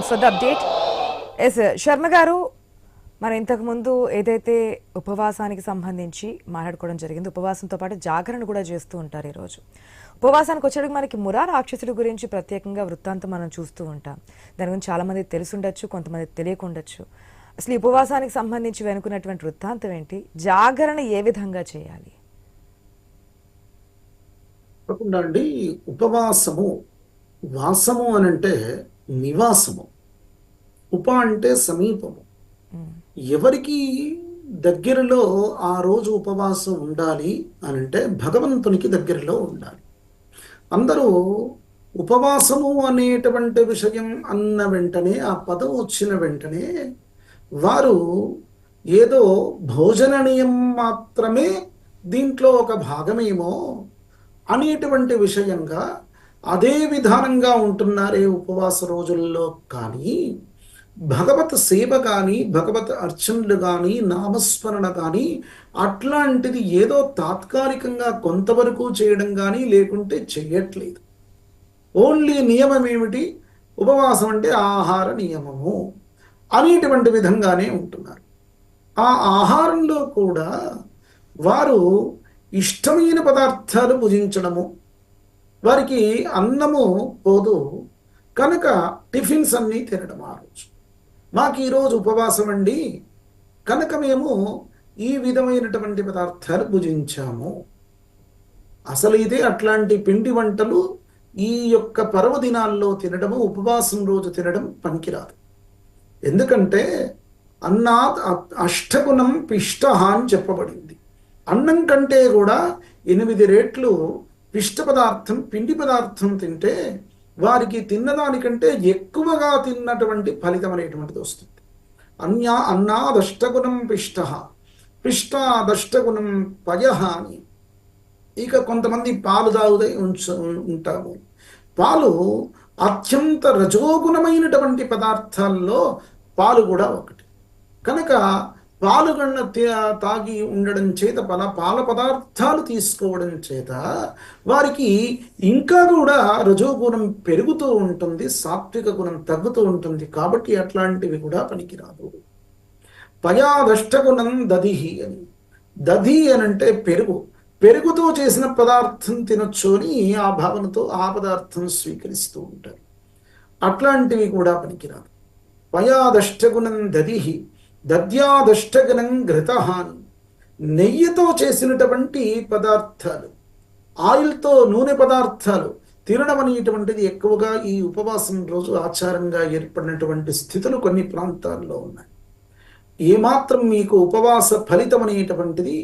For the update. S Sharma గారు, మరి ఇంతకుముందు ఏదైతే ఉపవాసానికి సంబంధించి మాట్లాడుకోవడం జరిగింది, ఉపవాసంతో పాటు జాగరణ కూడా చేస్తూ ఉంటారు. ఈరోజు ఉపవాసానికి వచ్చేటికి మనకి మురా రాక్షసుడి గురించి ప్రత్యేకంగా వృత్తాంతం మనం చూస్తూ ఉంటాం. దాని గురించి చాలామంది తెలుసుండొచ్చు, కొంతమంది తెలియకుండొచ్చు. అసలు ఈ ఉపవాసానికి సంబంధించి వెనుకున్నటువంటి వృత్తాంతం ఏంటి, జాగరణ ఏ విధంగా చేయాలి? తప్పకుండా అండి. ఉపవాసము, వాసము అనంటే నివాసము, ఉప అంటే సమీపము. ఎవరికి దగ్గరలో ఆ రోజు ఉపవాసం ఉండాలి అనంటే భగవంతునికి దగ్గరలో ఉండాలి. అందరూ ఉపవాసము అనేటువంటి విషయం అన్న వెంటనే, ఆ పదం వచ్చిన వెంటనే వారు ఏదో భోజననీయం మాత్రమే దీంట్లో ఒక భాగమేమో అనేటువంటి విషయంగా అదే విధానంగా ఉంటున్నారే ఉపవాస రోజుల్లో. కానీ భగవత్ సేవ కానీ, భగవత్ అర్చనలు కానీ, నామస్మరణ కానీ అట్లాంటిది ఏదో తాత్కాలికంగా కొంతవరకు చేయడం కానీ లేకుంటే చెయ్యట్లేదు. ఓన్లీ నియమం ఏమిటి? ఉపవాసం అంటే ఆహార నియమము అనేటువంటి విధంగానే ఉంటున్నారు. ఆ ఆహారంలో కూడా వారు ఇష్టమైన పదార్థాలు భుజించడము, వారికి అన్నము పోదు కనుక టిఫిన్స్ అన్నీ తినడం. ఆ రోజు మాకు ఈరోజు ఉపవాసం అండి కనుక మేము ఈ విధమైనటువంటి పదార్థాలు భుజించాము. అసలు ఇదే అట్లాంటి పిండి వంటలు ఈ యొక్క పర్వదినాల్లో తినడము, ఉపవాసం రోజు తినడం పనికిరాదు. ఎందుకంటే అన్నాత్ అష్టగుణం పిష్ట అని చెప్పబడింది. అన్నం కంటే కూడా 8 రెట్లు పిష్ట పదార్థం, పిండి పదార్థం తింటే వారికి తిన్నదానికంటే ఎక్కువగా తిన్నటువంటి ఫలితం అనేటువంటిది వస్తుంది. అన్నాదష్టగుణం పిష్ట, పిష్టాదష్టగుణం పయ అని. ఇక కొంతమంది పాలు తాగుతూ ఉంటాము. పాలు అత్యంత రజోగుణమైనటువంటి పదార్థాల్లో పాలు కూడా ఒకటి. కనుక పాలుగన్న తాగి ఉండడం చేత, పాల పదార్థాలు తీసుకోవడం చేత వారికి ఇంకా కూడా రజోగుణం పెరుగుతూ ఉంటుంది, సాత్విక గుణం తగ్గుతూ ఉంటుంది. కాబట్టి అట్లాంటివి కూడా పనికిరాదు. పయాదష్టగుణం దధిహి అని. దధి అనంటే పెరుగు, పెరుగుతో చేసిన పదార్థం తినొచ్చు అని ఆ భావనతో ఆ పదార్థం స్వీకరిస్తూ ఉంటారు. అట్లాంటివి కూడా పనికిరాదు. పయాదష్టగుణం దధిహి దద్యాదష్టగుణం ఘృతహాని. నెయ్యితో చేసినటువంటి పదార్థాలు, ఆయిల్తో, నూనె పదార్థాలు తినడం అనేటువంటిది ఎక్కువగా ఈ ఉపవాసం రోజు ఆచారంగా ఏర్పడినటువంటి స్థితులు కొన్ని ప్రాంతాల్లో ఉన్నాయి. ఏమాత్రం మీకు ఉపవాస ఫలితం అనేటువంటిది,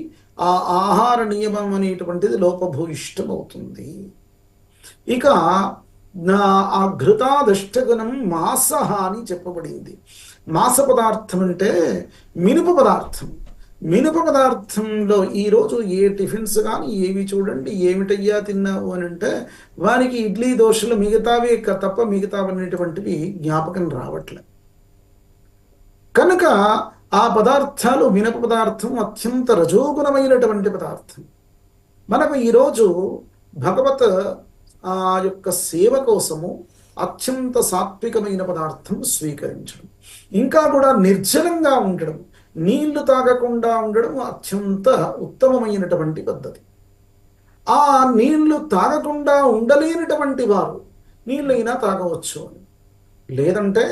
ఆ ఆహార నియమం అనేటువంటిది లోపభూయిష్టమవుతుంది. ఇక ఆ ఘృతాదష్టగుణం మాసహ అని చెప్పబడింది. మాస పదార్థం అంటే మినుప పదార్థం. మినుప పదార్థంలో ఈరోజు ఏ టిఫిన్స్ కానీ ఏవి చూడండి, ఏమిటయ్యా తిన్నావు అని అంటే వారికి ఇడ్లీ దోశలు మిగతావే తప్ప మిగతావనేటువంటివి జ్ఞాపకం రావట్లే. కనుక ఆ పదార్థాలు, మినప పదార్థం అత్యంత రజోగుణమైనటువంటి పదార్థం. మనకు ఈరోజు భగవత్ ఆ యొక్క సేవ కోసము అత్యంత సాత్వికమైన పదార్థం స్వీకరించడం, ఇంకా కూడా నిర్జలంగా ఉండడం, నీళ్లు తాగకుండా ఉండడం అత్యంత ఉత్తమమైనటువంటి పద్ధతి. ఆ నీళ్లు తాగకుండా ఉండలేనటువంటి వారు నీళ్ళైనా తాగవచ్చు అని. లేదంటే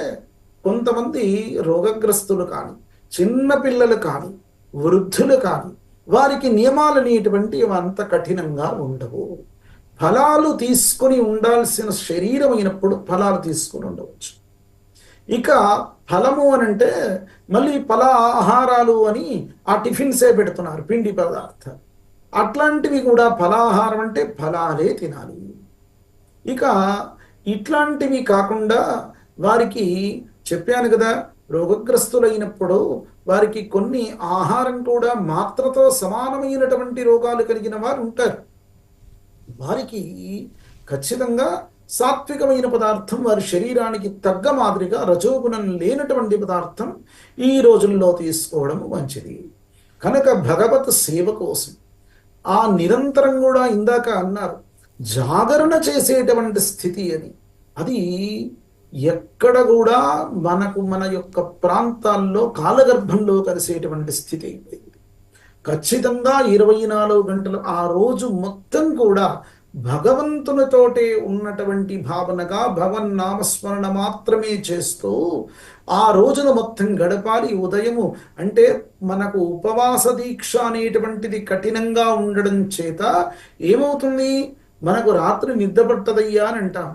కొంతమంది రోగగ్రస్తులు కానీ, చిన్నపిల్లలు కానీ, వృద్ధులు కానీ వారికి నియమాలు అనేటువంటివి అంత కఠినంగా ఉండవు. ఫలాలు తీసుకొని ఉండాల్సిన శరీరం అయినప్పుడు ఫలాలు తీసుకొని ఉండవచ్చు. ఇక ఫలము అనంటే మళ్ళీ ఆహారాలు అని ఆ టిఫిన్సే పెడుతున్నారు, పిండి పదార్థాలు. అట్లాంటివి కూడా ఫలాహారం అంటే ఫలాలే తినాలి. ఇక ఇట్లాంటివి కాకుండా వారికి చెప్పాను కదా, రోగగ్రస్తులైనప్పుడు వారికి కొన్ని ఆహారం కూడా మాత్రతో సమానమైనటువంటి రోగాలు కలిగిన వారు ఉంటారు. వారికి ఖచ్చితంగా సాత్వికమైన పదార్థం, వారి శరీరానికి తగ్గ మాదిరిగా రజోగుణం లేనటువంటి పదార్థం ఈ రోజుల్లో తీసుకోవడం మంచిది. కనుక భగవత్ సేవ కోసం ఆ నిరంతరం కూడా ఇందాక అన్నారు జాగరణ చేసేటువంటి స్థితి అని, అది ఎక్కడ కూడా మనకు మన యొక్క ప్రాంతాల్లో కాలగర్భంలో కలిసేటువంటి స్థితి అయిపోయింది. ఖచ్చితంగా 24 గంటలు ఆ రోజు మొత్తం కూడా భగవంతునితోటే ఉన్నటువంటి భావనగా భగవన్నామస్మరణ మాత్రమే చేస్తూ ఆ రోజును మొత్తం గడపాలి. ఉదయము అంటే మనకు ఉపవాస దీక్ష అనేటువంటిది కఠినంగా ఉండడం చేత ఏమవుతుంది, మనకు రాత్రి నిద్ర పట్టదయ్యా అని అంటాం.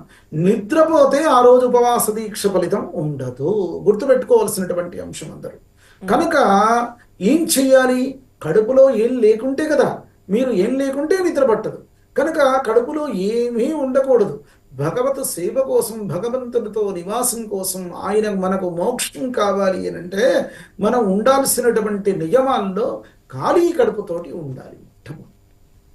నిద్రపోతే ఆ రోజు ఉపవాస దీక్ష ఫలితం ఉండదు. గుర్తుపెట్టుకోవాల్సినటువంటి అంశం అందరూ. కనుక ఏం చెయ్యాలి, కడుపులో ఏం లేకుంటే కదా, మీరు ఏం లేకుంటే నిద్ర పట్టదు. కనుక కడుపులో ఏమీ ఉండకూడదు. భగవత్ సేవ కోసం, భగవంతునితో నివాసం కోసం, ఆయన మనకు మోక్షం కావాలి అని అంటే మనం ఉండాల్సినటువంటి నియమాల్లో ఖాళీ కడుపుతోటి ఉండాలి.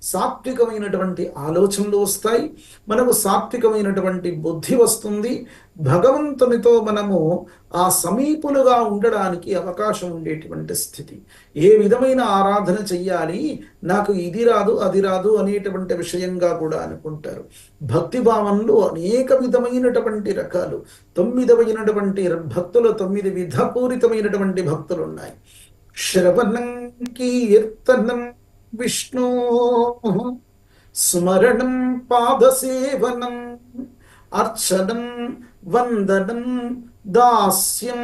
సాత్వికమైనటువంటి ఆలోచనలు వస్తాయి, మనకు సాత్వికమైనటువంటి బుద్ధి వస్తుంది. భగవంతునితో మనము ఆ సమీపులుగా ఉండడానికి అవకాశం ఉండేటువంటి స్థితి. ఏ విధమైన ఆరాధన చెయ్యాలి, నాకు ఇది రాదు అది రాదు అనేటువంటి విషయంగా కూడా అనుకుంటారు. భక్తి భావనలు అనేక విధమైనటువంటి రకాలు, 9 భక్తులు, 9 విధపూరితమైనటువంటి భక్తులు ఉన్నాయి. శ్రవణం కీర్తనం విష్ణు, స్మరణం పాదసేవనం, అర్చనం వందనం, దాస్యం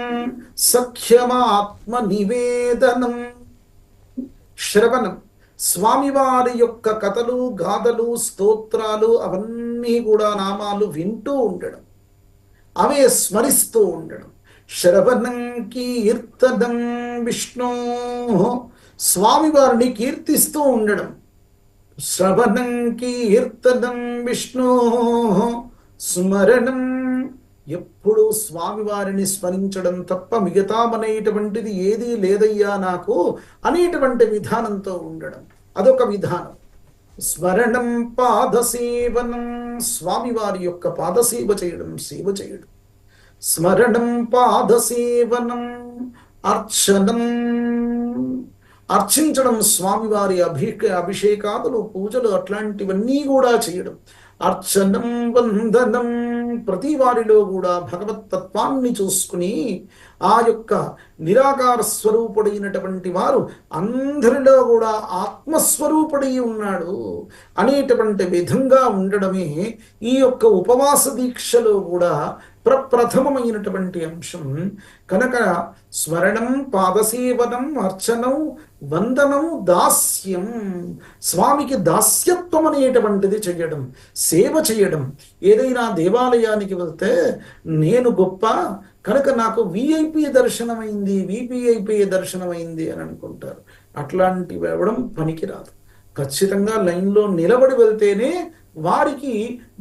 సఖ్యమాత్మ నివేదనం. శ్రవణం, స్వామివారి యొక్క కథలు, గాథలు, స్తోత్రాలు, అవన్నీ కూడా నామాలు వింటూ ఉండడం, అవే స్మరిస్తూ ఉండడం. శ్రవణం కీర్తనం విష్ణు, స్వామివారిని కీర్తిస్తూ ఉండడం. శ్రవణం కీర్తనం విష్ణు, స్మరణం, ఎప్పుడు స్వామివారిని స్మరించడం తప్ప మిగతామనేటువంటిది ఏదీ లేదయ్యా నాకు అనేటువంటి విధానంతో ఉండడం, అదొక విధానం. స్మరణం పాదసేవనం, స్వామివారి యొక్క పాదసేవ చేయడం, సేవ చేయడం. స్మరణం పాదసేవనం, అర్చనం, అర్చించడం, స్వామివారి అభిషేకాదులు, పూజలు అట్లాంటివన్నీ కూడా చేయడం. అర్చనం వందనం, ప్రతి వారిలో కూడా భగవతత్వాన్ని చూసుకుని ఆ యొక్క నిరాకార స్వరూపుడైనటువంటి వారు అందరిలో కూడా ఆత్మస్వరూపుడై ఉన్నాడు అనేటువంటి విధంగా ఉండడమే ఈ యొక్క ఉపవాస దీక్షలో కూడా ప్రప్రథమమైనటువంటి అంశం. కనుక స్మరణం, పాదసేవనం, అర్చనం, వందనం, దాస్యం, స్వామికి దాస్యత్వం అనేటువంటిది చేయడం, సేవ చేయడం. ఏదైనా దేవాలయానికి వెళ్తే నేను గొప్ప కనుక నాకు విఐపి దర్శనమైంది, విపిఐపి దర్శనమైంది అని అనుకుంటారు. అట్లాంటివి ఇవ్వడం పనికిరాదు. ఖచ్చితంగా లైన్లో నిలబడి వెళ్తేనే వారికి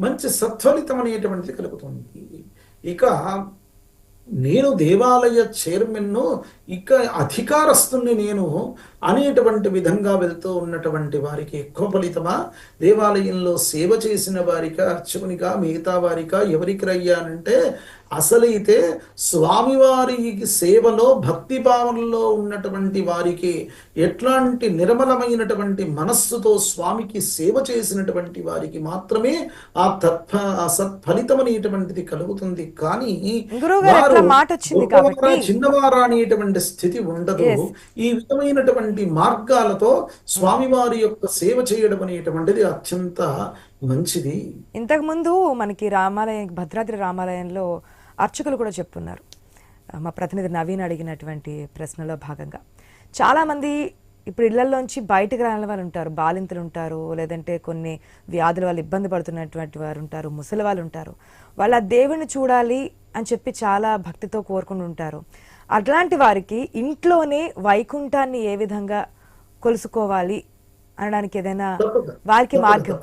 మంచి సత్ఫలితం అనేటువంటిది కలుగుతుంది. ఇక నేను దేవాలయ చైర్మన్ను, ఇక అధికారస్తుని నేను అనేటువంటి విధంగా వెళ్తూ ఉన్నటువంటి వారికి ఎక్కువ ఫలితమా, దేవాలయంలో సేవ చేసిన వారిక, అర్చకునిగా, మిగతా వారిక, ఎవరికి రయ్యానంటే అసలైతే స్వామివారి సేవలో భక్తి భావనలో ఉన్నటువంటి వారికి, ఎట్లాంటి నిర్మలమైనటువంటి మనస్సుతో స్వామికి సేవ చేసినటువంటి వారికి మాత్రమే ఆ సత్ఫలితం అనేటువంటిది కలుగుతుంది. కానీ చిన్నవారా అనేటువంటి స్థితి ఉండదు. ఈ విధమైనటువంటి మార్గాలతో స్వామివారి యొక్క సేవ చేయడం అనేటువంటిది అత్యంత మంచిది. ఇంతకుముందు మనకి రామాలయం, భద్రాద్రి రామాలయంలో అర్చకులు కూడా చెప్తున్నారు. మా ప్రతినిధి నవీన్ అడిగినటువంటి ప్రశ్నలో భాగంగా చాలామంది ఇప్పుడు ఇళ్లలోంచి బయటకు రాని వాళ్ళు ఉంటారు, బాలింతలు ఉంటారు, లేదంటే కొన్ని వ్యాధుల వాళ్ళు ఇబ్బంది పడుతున్నటువంటి వారు ఉంటారు, ముసలి వాళ్ళు ఉంటారు. వాళ్ళ దేవుణ్ణి చూడాలి అని చెప్పి చాలా భక్తితో కోరుకుని ఉంటారు. అట్లాంటి వారికి ఇంట్లోనే వైకుంఠాన్ని ఏ విధంగా కొలుసుకోవాలి అనడానికి ఏదైనా వారికి మార్గం?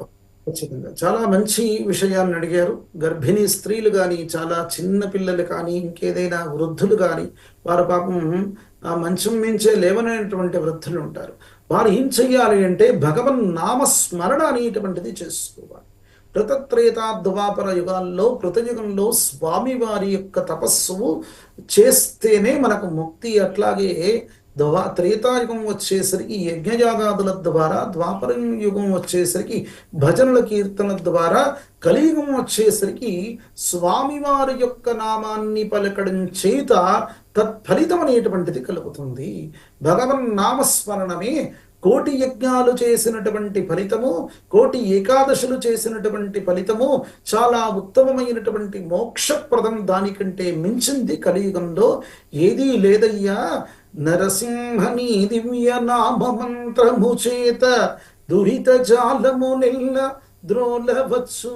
ఖచ్చితంగా చాలా మంచి విషయాన్ని అడిగారు. గర్భిణీ స్త్రీలు కానీ, చాలా చిన్న పిల్లలు కానీ, ఇంకేదైనా వృద్ధులు కానీ, వారు పాపం ఆ మంచం మించే లేవనటువంటి వృద్ధులు ఉంటారు. వారు ఏం చెయ్యాలి అంటే భగవన్ నామస్మరణ అనేటువంటిది చేసుకోవాలి. కృతత్రేతాద్వాపర యుగాల్లో, కృతయుగంలో స్వామివారి యొక్క తపస్సు చేస్తేనే మనకు ముక్తి. అట్లాగే త్రేతాయుగం వచ్చేసరికి యజ్ఞయాగాదుల ద్వారా, ద్వాపర యుగం వచ్చేసరికి భజనల కీర్తనల ద్వారా, కలియుగం వచ్చేసరికి స్వామివారి యొక్క నామాన్ని పలకడం చేత తత్ఫలితం అనేటువంటిది కలుగుతుంది. భగవన్ నామస్మరణమే కోటి యజ్ఞాలు చేసినటువంటి ఫలితము, కోటి ఏకాదశులు చేసినటువంటి ఫలితము చాలా ఉత్తమమైనటువంటి మోక్షప్రదం. దానికంటే మించింది కలియుగంలో ఏదీ లేదయ్యా. నరసింహని దివ్య నామ మంత్రము చేత దురిత జాలము నెల్ల ద్రోలవచ్చు.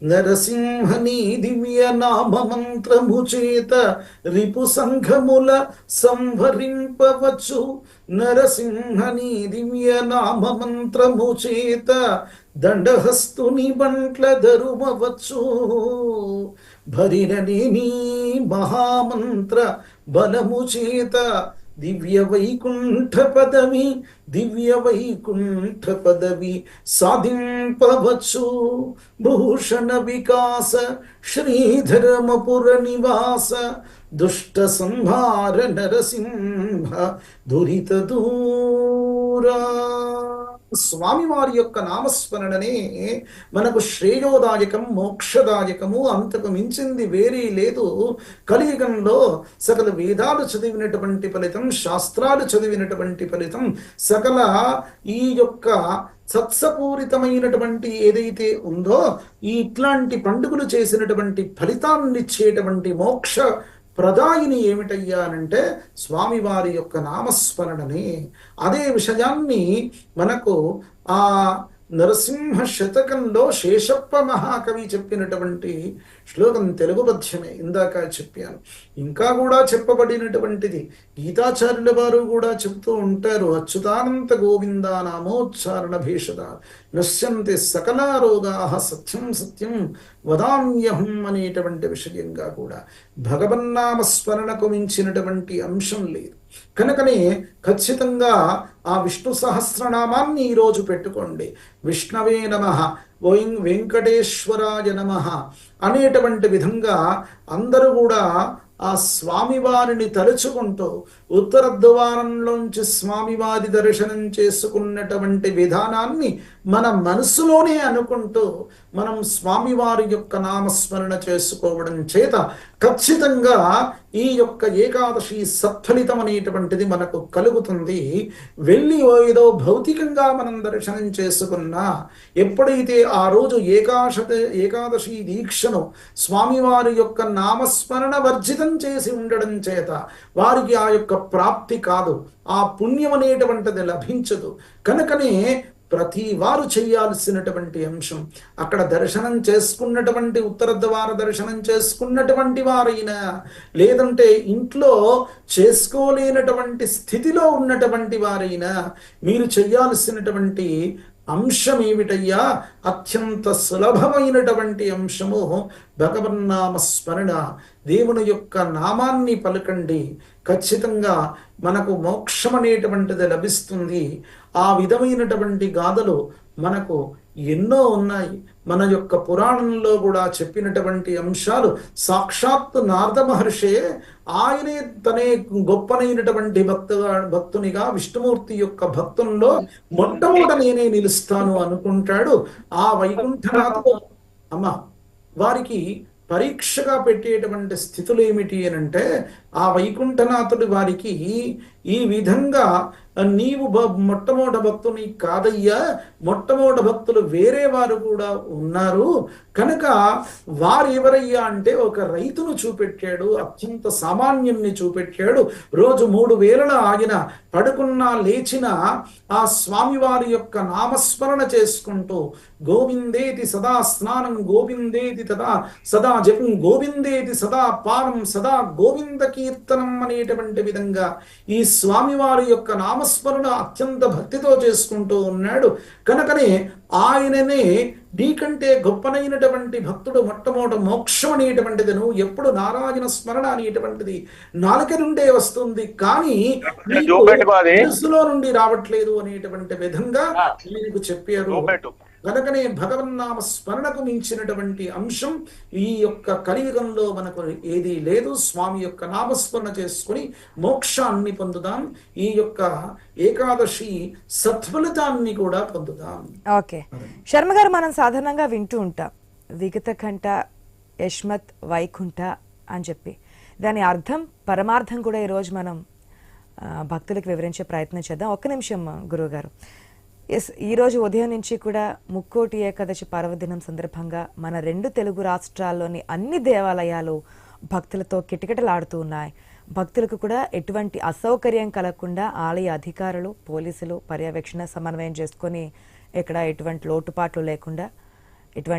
నరసింహని దివ్య నామ మంత్రము చేత రిపు సంఘముల సంహరింపవచ్చు. నరసింహని దివ్య నామ మంత్రము చేత దండహస్తుని బంట్ల ధరుమవచ్చు. భరినని మహామంత్ర బలము చేత దివ్య వైకుంఠ పదవి, దివ్య వైకుంఠ పదవి సాధింపవచ్చు. భూషణ వికాస శ్రీధర్మపుర నివాస దుష్ట సంహార నరసింహ దురిత దూరా. స్వామివారి యొక్క నామస్మరణనే మనకు శ్రేయోదాయకం, మోక్షదాయకము. అంతకు మించింది వేరే లేదు. కలియుగంలో సకల వేదాలు చదివినటువంటి ఫలితం, శాస్త్రాలు చదివినటువంటి ఫలితం, సకల ఈ యొక్క సత్సపూరితమైనటువంటి ఏదైతే ఉందో ఇట్లాంటి పండుగలు చేసినటువంటి ఫలితాన్నిచ్చేటువంటి మోక్ష ప్రదాయిని ఏమిటయ్యా అనంటే స్వామివారి యొక్క నామస్మరణనే. అదే విషయాన్ని మనకు ఆ నరసింహ శతకంలో శేషప్ప మహాకవి చెప్పినటువంటి శ్లోకం తెలుగు పద్యమే ఇందాక చెప్పాను. ఇంకా కూడా చెప్పబడినటువంటిది గీతాచార్యుల వారు కూడా చెప్తూ ఉంటారు. అచ్యుతానంత గోవిందా నామోచ్చారణ భేషద నశ్యంతి సకల రోగా సత్యం సత్యం వదామ్యహం అనేటువంటి విషయంగా కూడా భగవన్నామస్మరణకు మించినటువంటి అంశం లేదు. కనుకనే ఖచ్చితంగా ఆ విష్ణు సహస్రనామాన్ని ఈరోజు పెట్టుకోండి. విష్ణవే నమః, ఓం వెంకటేశ్వరాయ నమః అనేటువంటి విధంగా అందరూ కూడా ఆ స్వామివారిని తలుచుకుంటూ ఉత్తర ద్వారంలోంచి స్వామివారి దర్శనం చేసుకున్నటువంటి విధానాన్ని మన మనసులోనే అనుకుంటూ మనం స్వామివారి యొక్క నామస్మరణ చేసుకోవడం చేత ఖచ్చితంగా ఈ యొక్క ఏకాదశి సత్ఫలితం అనేటువంటిది మనకు కలుగుతుంది. వెళ్ళి ఏదో భౌతికంగా మనం దర్శనం చేసుకున్నా, ఎప్పుడైతే ఆ రోజు ఏకాదశి దీక్షను స్వామివారి యొక్క నామస్మరణ వర్జితం చేసి ఉండడం చేత వారికి ఆ యొక్క ప్రాప్తి కాదు, ఆ పుణ్యం అనేటువంటిది లభించదు. కనుకనే ప్రతి వారు చేయాల్సినటువంటి అంశం అక్కడ దర్శనం చేసుకున్నటువంటి ఉత్తర ద్వార దర్శనం చేసుకున్నటువంటి వారైనా, లేదంటే ఇంట్లో చేసుకోలేనటువంటి స్థితిలో ఉన్నటువంటి వారైనా మీరు చేయాల్సినటువంటి అంశం ఏమిటయ్యా? అత్యంత సులభమైనటువంటి అంశము భగవన్నామ స్మరణ. దేవుని యొక్క నామాన్ని పలకండి, ఖచ్చితంగా మనకు మోక్షం అనేటువంటిది లభిస్తుంది. ఆ విధమైనటువంటి గాథలు మనకు ఎన్నో ఉన్నాయి. మన యొక్క పురాణంలో కూడా చెప్పినటువంటి అంశాలు సాక్షాత్ నారద మహర్షే ఆయనే తనే గొప్పనైనటువంటి భక్తునిగా విష్ణుమూర్తి యొక్క భక్తుల్లో మొట్టమొదట నేనే నిలుస్తాను అనుకుంటాడు. ఆ వైకుంఠనాథుడు అమ్మ వారికి పరీక్షగా పెట్టేటువంటి స్థితులు ఏమిటి అనంటే, ఆ వైకుంఠనాథుడు వారికి ఈ విధంగా నీవు మొట్టమొదటి భక్తుని కాదయ్యా, మొట్టమొదటి భక్తులు వేరే వారు కూడా ఉన్నారు. కనుక వారు ఎవరయ్యా అంటే ఒక రైతును చూపెట్టాడు, అత్యంత సామాన్యుణ్ణి చూపెట్టాడు. రోజు 3 వేళల ఆయన పడుకున్నా లేచినా ఆ స్వామివారి యొక్క నామస్మరణ చేసుకుంటూ గోవిందేతి సదా స్నానం, గోవిందేతి సదా జపం, గోవిందేతి సదా పానం, సదా గోవింద కీర్తనం అనేటువంటి విధంగా ఈ స్వామివారి యొక్క నామస్మరణ అత్యంత భక్తితో చేసుకుంటూ ఉన్నాడు. కనుకనే ఆయననే నీకంటే గొప్పనైనటువంటి భక్తుడు మొట్టమొదటి మోక్షం అనేటువంటిది నువ్వు ఎప్పుడు నారాయణ స్మరణ అనేటువంటిది నాలుక నుండే వస్తుంది, కానీ మనసులో నుండి రావట్లేదు అనేటువంటి విధంగా నీకు చెప్పారు. కనుకనే భగవన్నామ స్మరణకు మించినటువంటి అంశం ఈ యొక్క కలియుగంలో మనకు ఏదీ లేదు. స్వామి యొక్క నామస్మరణ చేసుకుని మోక్షాన్ని పొందుదాం. ఈ యొక్క ఏకాదశి సత్ఫలితాన్ని కూడా పొందుదాం. ఓకే శర్మ గారు, మనం సాధారణంగా వింటూ ఉంటాం విగత కంఠ యష్మత్ వైకుంఠ అని చెప్పి. దాని అర్థం పరమార్థం కూడా ఈరోజు మనం భక్తులకు వివరించే ప్రయత్నం చేద్దాం. ఒక్క నిమిషం గురువుగారు. ఎస్, ఈరోజు ఉదయం నుంచి కూడా ముక్కోటి ఏకాదశి పర్వదినం సందర్భంగా మన 2 తెలుగు రాష్ట్రాల్లోని అన్ని దేవాలయాలు భక్తులతో కిటకిటలాడుతూ ఉన్నాయి. భక్తులకు కూడా ఎటువంటి అసౌకర్యం కలగకుండా ఆలయ అధికారులు, పోలీసులు పర్యవేక్షణ సమన్వయం చేసుకొని ఇక్కడ ఎటువంటి లోటుపాట్లు లేకుండా ఎటువంటి